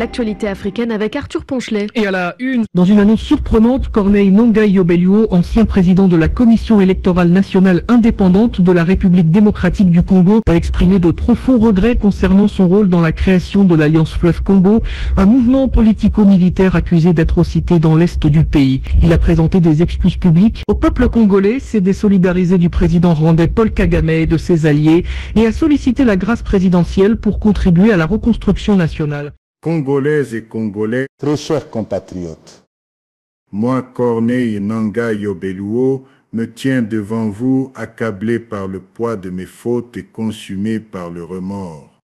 l'actualité africaine avec Arthur Ponchelet. Et à la une, dans une annonce surprenante, Corneille Nangai Yobelio, ancien président de la Commission électorale nationale indépendante de la République démocratique du Congo, a exprimé de profonds regrets concernant son rôle dans la création de l'Alliance Fleuve Congo, un mouvement politico-militaire accusé d'atrocités dans l'est du pays. Il a présenté des excuses publiques au peuple congolais, s'est désolidarisé du président rwandais Paul Kagame et de ses alliés, et a sollicité la grâce présidentielle pour contribuer à la reconstruction nationale. Congolaises et Congolais, très chers compatriotes, moi, Corneille Nangai Yobelio, me tiens devant vous accablé par le poids de mes fautes et consumé par le remords.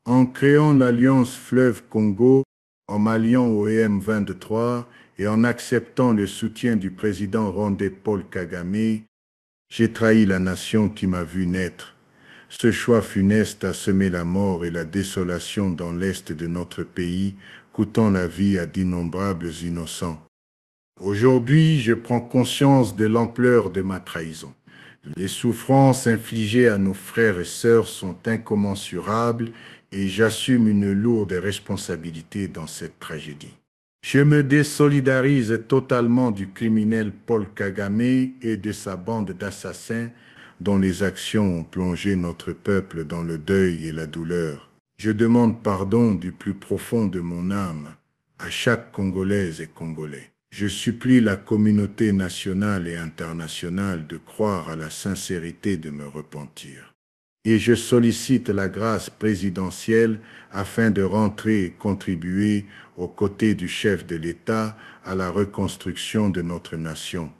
En créant l'Alliance Fleuve Congo, en m'alliant au M23 et en acceptant le soutien du président rwandais Paul Kagame, j'ai trahi la nation qui m'a vu naître. Ce choix funeste a semé la mort et la désolation dans l'est de notre pays, coûtant la vie à d'innombrables innocents. Aujourd'hui, je prends conscience de l'ampleur de ma trahison. Les souffrances infligées à nos frères et sœurs sont incommensurables et j'assume une lourde responsabilité dans cette tragédie. Je me désolidarise totalement du criminel Paul Kagame et de sa bande d'assassins dont les actions ont plongé notre peuple dans le deuil et la douleur. Je demande pardon du plus profond de mon âme à chaque Congolaise et Congolais. Je supplie la communauté nationale et internationale de croire à la sincérité de me repentir. Et je sollicite la grâce présidentielle afin de rentrer et contribuer aux côtés du chef de l'État à la reconstruction de notre nation.